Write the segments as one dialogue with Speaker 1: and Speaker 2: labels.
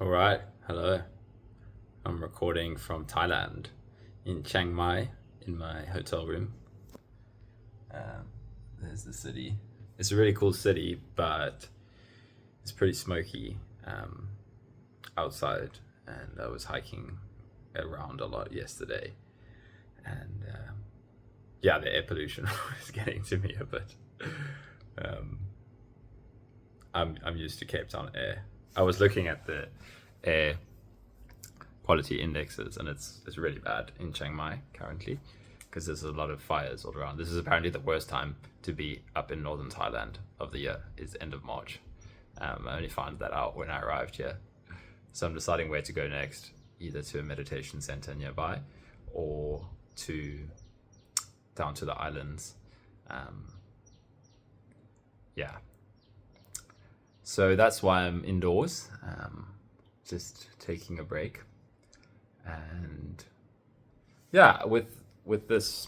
Speaker 1: All right, hello. I'm recording from Thailand in Chiang Mai in my hotel room. Um, there's the city. It's a really cool city, but it's pretty smoky outside. And I was hiking around a lot yesterday, and yeah, the air pollution was getting to me a bit. Um, I'm used to Cape Town air. I was looking at the air quality indexes, and it's really bad in Chiang Mai currently because there's a lot of fires all around. This is apparently the worst time to be up in northern Thailand of the year. Is end of March. I only found that out when I arrived here, so I'm deciding where to go next, either to a meditation center nearby or to down to the islands. Um, yeah, so that's why I'm indoors, just taking a break. And yeah, with this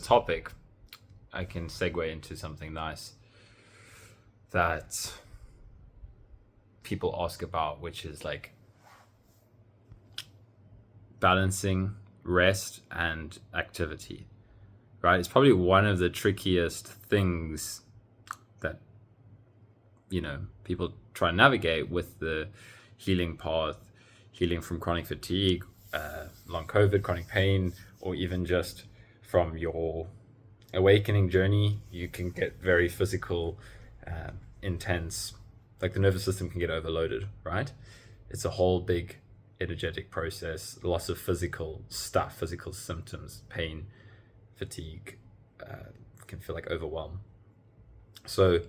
Speaker 1: topic, I can segue into something nice that people ask about, which is like balancing rest and activity. Right? It's probably one of the trickiest things that people try and navigate with the healing path, healing from chronic fatigue, long COVID, chronic pain, or even just from your awakening journey. You can get very physical, intense, like the nervous system can get overloaded, right? It's a whole big energetic process, lots of physical stuff, physical symptoms, pain, fatigue, can feel like overwhelm. So,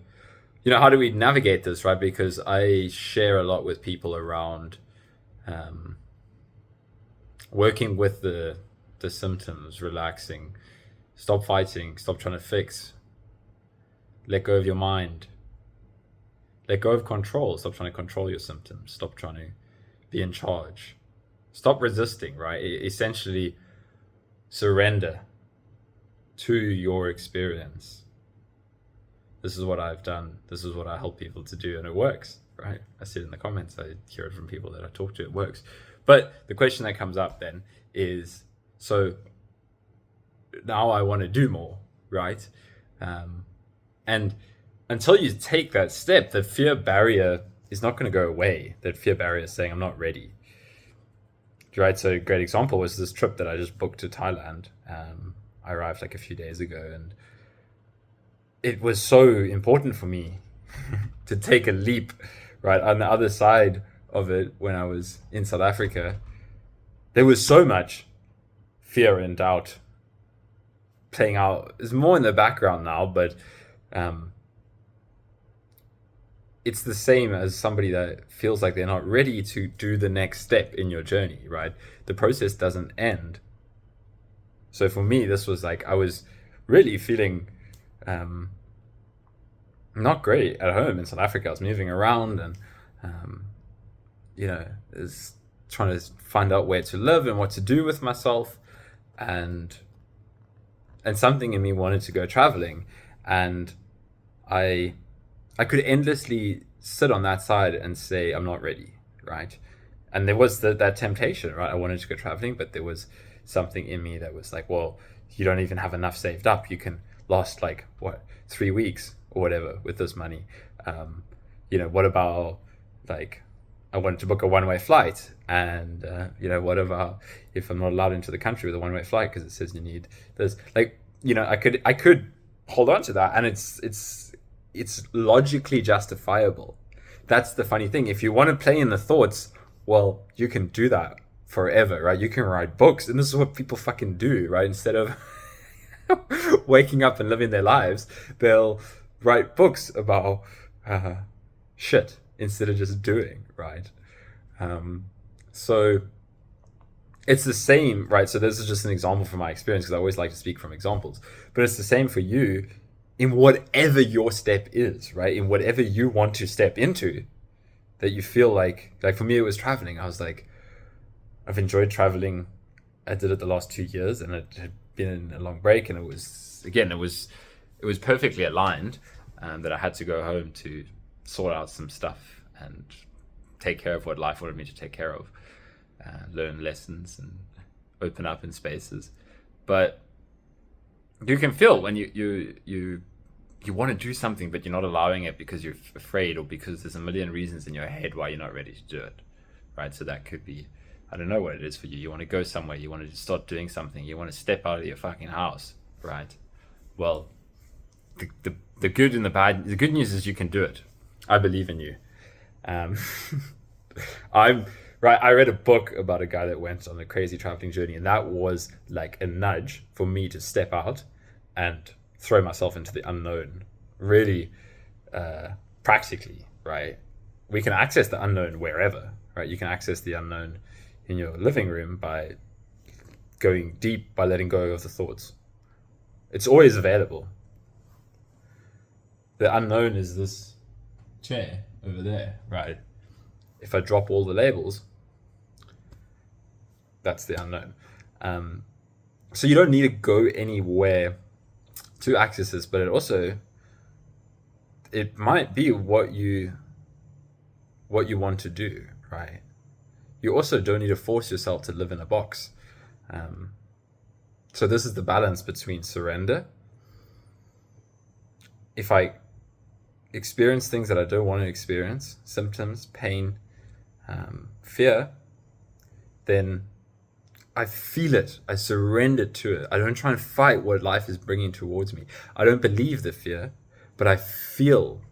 Speaker 1: how do we navigate this, right? Because I share a lot with people around working with the symptoms, relaxing, stop fighting, stop trying to fix, let go of your mind, let go of control, stop trying to control your symptoms, stop trying to be in charge, stop resisting, right? Essentially surrender to your experience. This is what I've done. This is what I help people to do, and it works, right? I see it in the comments. I hear it from people that I talk to. It works. But the question that comes up then is, so now I want to do more, right? And until you take that step, the fear barrier is not going to go away. That fear barrier is saying, I'm not ready. Right? So a great example was this trip that I just booked to Thailand. I arrived like a few days ago, and it was so important for me to take a leap, right? On the other side of it, when I was in South Africa, there was so much fear and doubt playing out. It's more in the background now, but it's the same as somebody that feels like they're not ready to do the next step in your journey, right? The process doesn't end. So for me, this was like I was really feeling not great at home in South Africa. I was moving around and, is trying to find out where to live and what to do with myself, and something in me wanted to go traveling, and I could endlessly sit on that side and say I'm not ready, right? And there was that temptation, right? I wanted to go traveling, but there was something in me that was like, well, you don't even have enough saved up. You can last like 3 weeks or whatever with this money. What about like I wanted to book a one-way flight, and what about if I'm not allowed into the country with a one-way flight because it says you need this? Like, I could hold on to that, and it's logically justifiable. That's the funny thing. If you want to play in the thoughts, well, you can do that forever, right? You can write books, and this is what people fucking do, right? Instead of waking up and living their lives, they'll write books about shit instead of just doing, right? So it's the same, right? So this is just an example from my experience, because I always like to speak from examples, but it's the same for you in whatever your step is, right? In whatever you want to step into, that you feel like for me, it was traveling. I was like, I've enjoyed traveling. I did it the last 2 years, and it had been in a long break, and it was perfectly aligned, that I had to go home to sort out some stuff and take care of what life wanted me to take care of, learn lessons and open up in spaces. But you can feel when you want to do something, but you're not allowing it because you're afraid, or because there's a million reasons in your head why you're not ready to do it, right? So that could be, I don't know what it is for you. You want to go somewhere, you want to start doing something, you want to step out of your fucking house, right? Well, the good and the bad, the good news is you can do it. I believe in you. I read a book about a guy that went on a crazy traveling journey, and that was like a nudge for me to step out and throw myself into the unknown, really practically, right? We can access the unknown wherever, right? You can access the unknown in your living room by going deep, by letting go of the thoughts. It's always available. The unknown is this chair over there, right? If I drop all the labels, that's the unknown. So you don't need to go anywhere to access this, but it might be what you want to do, right? You also don't need to force yourself to live in a box. So this is the balance between surrender. If I experience things that I don't want to experience, symptoms, pain, fear, then I feel it. I surrender to it. I don't try and fight what life is bringing towards me. I don't believe the fear, but I feel,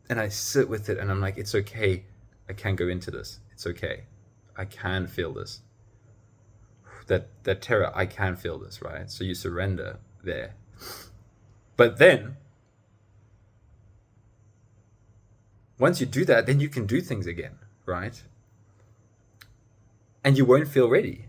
Speaker 1: and I sit with it, and I'm like, it's okay. I can go into this. It's okay. I can feel this. That terror, I can feel this, right? So you surrender there. But then, once you do that, then you can do things again, right? And you won't feel ready.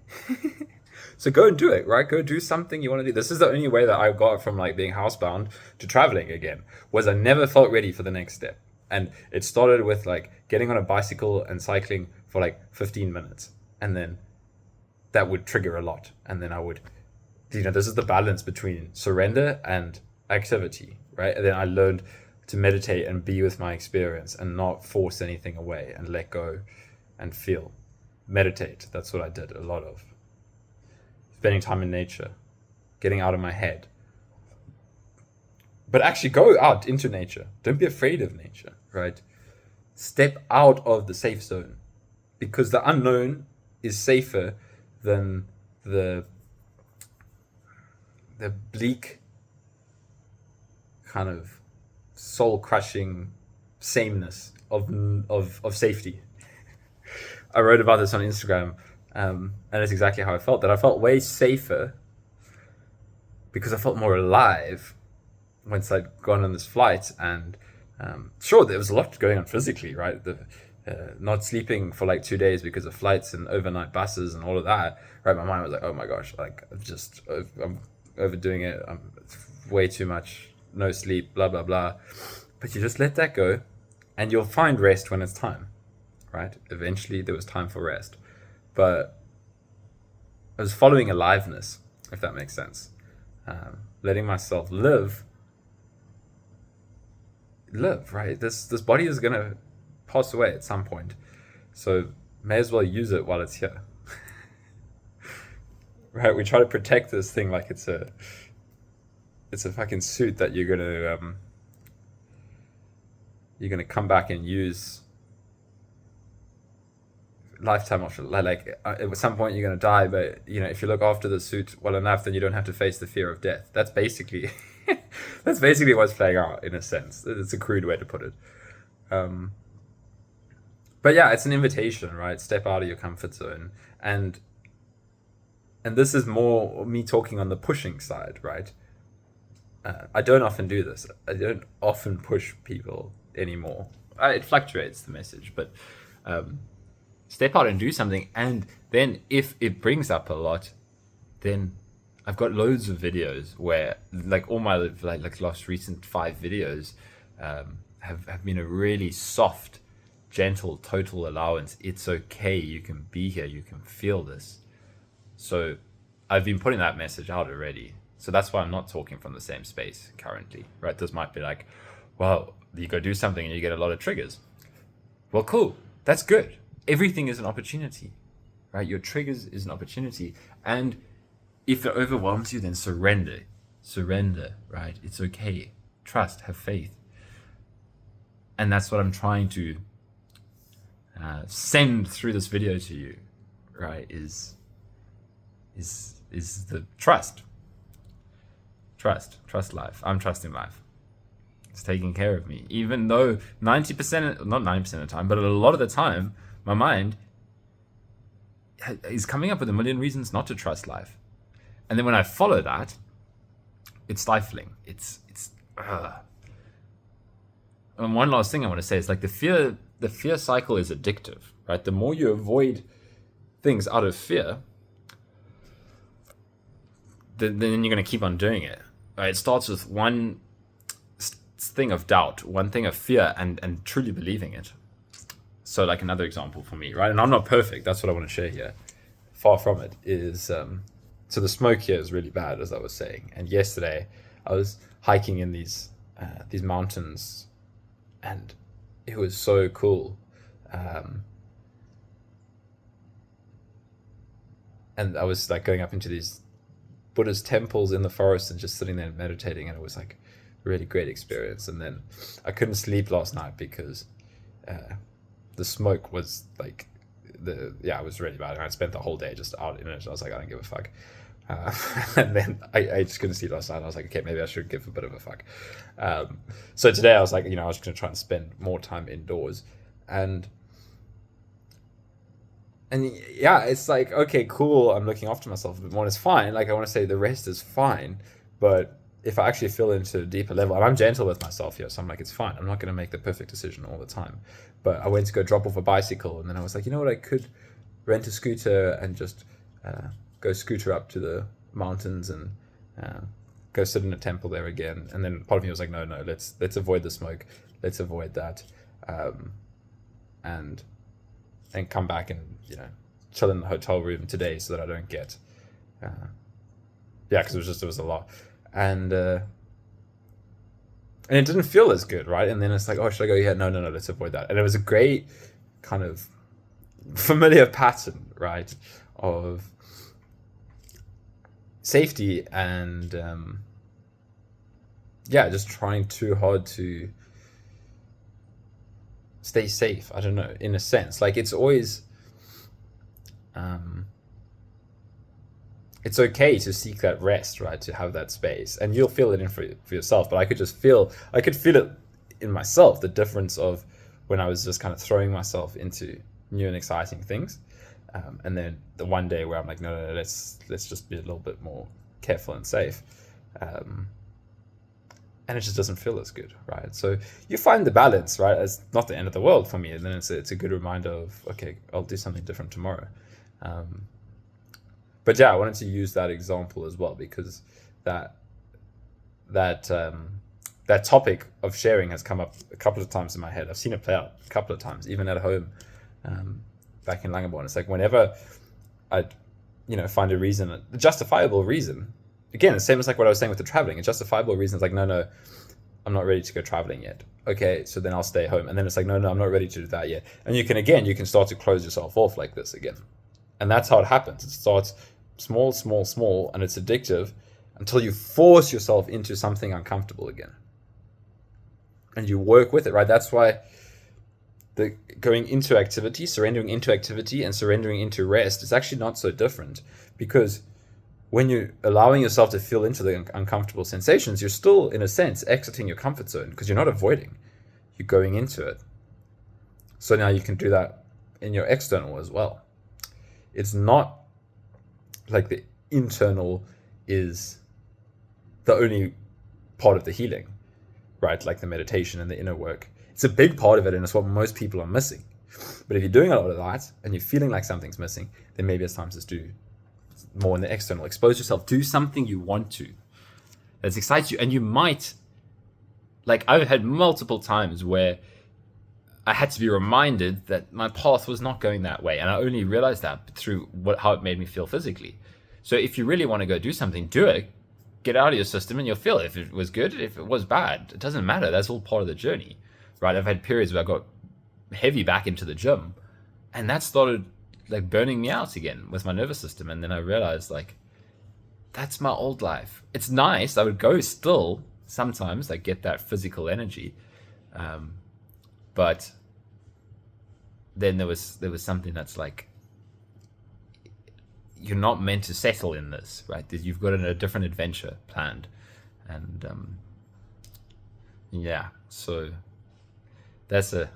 Speaker 1: So go and do it, right? Go do something you want to do. This is the only way that I got from like being housebound to traveling again, was I never felt ready for the next step. And it started with like getting on a bicycle and cycling for like 15 minutes. And then that would trigger a lot. And then I would, this is the balance between surrender and activity, right? And then I learned to meditate and be with my experience and not force anything away and let go and feel. Meditate, that's what I did a lot of. Spending time in nature, getting out of my head. But actually go out into nature. Don't be afraid of nature, right? Step out of the safe zone, because the unknown is safer than the bleak kind of soul-crushing sameness of safety. I wrote about this on Instagram, and it's exactly how I felt. That I felt way safer because I felt more alive once I'd gone on this flight. And sure, there was a lot going on physically, right? Not sleeping for like 2 days because of flights and overnight buses and all of that, right? My mind was like, oh my gosh, like I'm overdoing it. It's way too much, no sleep, blah, blah, blah. But you just let that go, and you'll find rest when it's time. Right? Eventually there was time for rest, but I was following aliveness, if that makes sense. Letting myself live, right? This body is going to pass away at some point. So may as well use it while it's here. Right? We try to protect this thing like it's a fucking suit that you're going to come back and use lifetime option. Like at some point you're going to die, but if you look after the suit well enough, then you don't have to face the fear of death. That's basically what's playing out, in a sense. It's a crude way to put it. But yeah, it's an invitation, right? Step out of your comfort zone. And this is more me talking on the pushing side, right? I don't often do this. I don't often push people anymore. It fluctuates, the message, but step out and do something. And then if it brings up a lot, then I've got loads of videos where like all my like last recent 5 videos have been a really soft, gentle, total allowance. It's okay. You can be here. You can feel this. So I've been putting that message out already. So that's why I'm not talking from the same space currently, right? This might be like, well, you go do something and you get a lot of triggers. Well, cool. that's good. Everything is an opportunity, right? Your triggers is an opportunity. And if it overwhelms you, then surrender. Surrender, right? It's okay. Trust, have faith. And that's what I'm trying to send through this video to you, right? Is the trust life. I'm trusting life. It's taking care of me, even though 90%, not 90% of the time, but a lot of the time, my mind is coming up with a million reasons not to trust life. And then when I follow that, it's stifling. It's And one last thing I want to say is, like, the fear cycle is addictive, right? The more you avoid things out of fear, then you're going to keep on doing it, right? It starts with one thing of doubt, one thing of fear, and truly believing it. So, like, another example for me, right? And I'm not perfect. That's what I want to share here. Far from it. Is so the smoke here is really bad, as I was saying. And yesterday I was hiking in these mountains, and it was so cool. And I was, like, going up into these Buddhist temples in the forest and just sitting there and meditating, and it was, like, a really great experience. And then I couldn't sleep last night because the smoke was, like, it was really bad. And I spent the whole day just out in it. I was like, I don't give a fuck. And then I just couldn't sleep last night. I was like, okay, maybe I should give a bit of a fuck. So today I was like, I was going to try and spend more time indoors. And yeah, it's like, okay, cool, I'm looking after myself a bit more. It's fine. Like, I want to say the rest is fine. But if I actually feel into a deeper level, and I'm gentle with myself here, so I'm like, it's fine. I'm not going to make the perfect decision all the time. But I went to go drop off a bicycle, and then I was like, you know what, I could rent a scooter and just go scooter up to the mountains and go sit in a temple there again. And then part of me was like, no, let's avoid the smoke. Let's avoid that. And come back and, chill in the hotel room today so that I don't get, because it was a lot. And it didn't feel as good, right? And then it's like, oh, should I go? Yeah, no, let's avoid that. And it was a great kind of familiar pattern, right, of safety and just trying too hard to stay safe. I don't know, in a sense. Like, it's always it's okay to seek that rest, right? To have that space, and you'll feel it in for yourself. But I could feel it in myself, the difference of when I was just kind of throwing myself into new and exciting things, and then the one day where I'm like, no, let's just be a little bit more careful and safe, and it just doesn't feel as good, right? So you find the balance, right? It's not the end of the world for me, and then it's a good reminder of, okay, I'll do something different tomorrow. But yeah, I wanted to use that example as well, because that topic of sharing has come up a couple of times in my head. I've seen it play out a couple of times, even at home, back in Langeborn. It's like, whenever I, find a reason, a justifiable reason. Again, the same as like what I was saying with the traveling. A justifiable reason is like, no, I'm not ready to go traveling yet. Okay, so then I'll stay home. And then it's like, no, I'm not ready to do that yet. And you can start to close yourself off like this again. And that's how it happens. It starts small, and it's addictive until you force yourself into something uncomfortable again. And you work with it, right? That's why the going into activity, surrendering into activity, and surrendering into rest is actually not so different, because when you're allowing yourself to feel into the uncomfortable sensations, you're still, in a sense, exiting your comfort zone, because you're not avoiding, you're going into it. So now you can do that in your external as well. It's not like the internal is the only part of the healing, right? Like the meditation and the inner work. It's a big part of it, and it's what most people are missing. But if you're doing a lot of that and you're feeling like something's missing, then maybe it's time to do more in the external. Expose yourself. Do something you want to, that excites you. And you might, like, I've had multiple times where I had to be reminded that my path was not going that way. And I only realized that through how it made me feel physically. So if you really want to go do something, do it. Get out of your system and you'll feel it. If it was good, if it was bad, it doesn't matter. That's all part of the journey, right? I've had periods where I got
Speaker 2: heavy back into the gym, and that started like burning me out again with my nervous system. And then I realized, like, that's my old life. It's nice. I would go still sometimes, like, get that physical energy, but then there was something that's like, you're not meant to settle in this, right? You've got a different adventure planned, and yeah. So that's a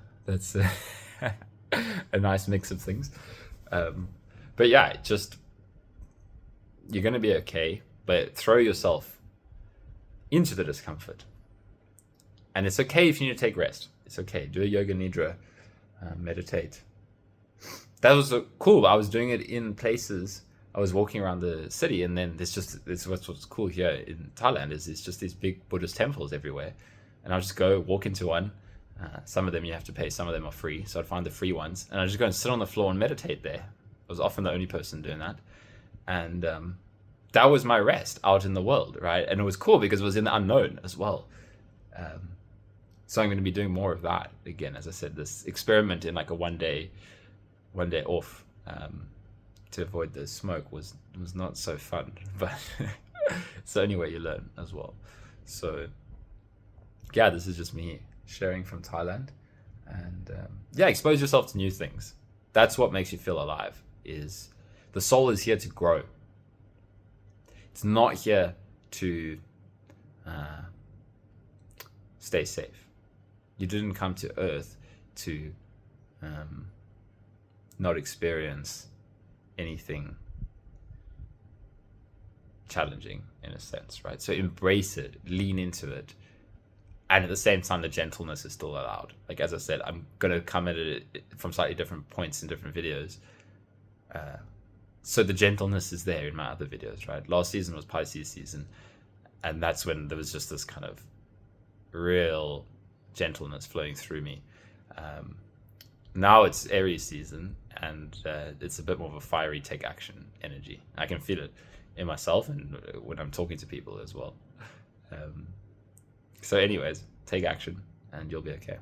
Speaker 2: a nice mix of things. But yeah, just, you're going to be okay, but throw yourself into the discomfort. And it's okay if you need to take rest. It's okay. Do a yoga nidra, meditate. That was cool. I was doing it in places. I was walking around the city, and then there's what's cool here in Thailand is it's just these big Buddhist temples everywhere. And I'll just go walk into one. Some of them you have to pay, some of them are free. So I'd find the free ones, and I'd just go and sit on the floor and meditate there. I was often the only person doing that. And that was my rest out in the world, right? And it was cool because it was in the unknown as well. So I'm going to be doing more of that again. As I said, this experiment in like a one day off to avoid the smoke was not so fun, but it's the only way you learn as well. So yeah, this is just me sharing from Thailand, and yeah, expose yourself to new things. That's what makes you feel alive. Is the soul is here to grow. It's not here to stay safe. You didn't come to Earth to not experience anything challenging, in a sense, right? So embrace it, lean into it, and at the same time, the gentleness is still allowed. Like, as I said, I'm going to come at it from slightly different points in different videos. So the gentleness is there in my other videos, right? Last season was Pisces season, and that's when there was just this kind of real gentleness flowing through me. Now it's Aries season, and it's a bit more of a fiery take action energy. I can feel it in myself and when I'm talking to people as well. So anyways, take action and you'll be okay.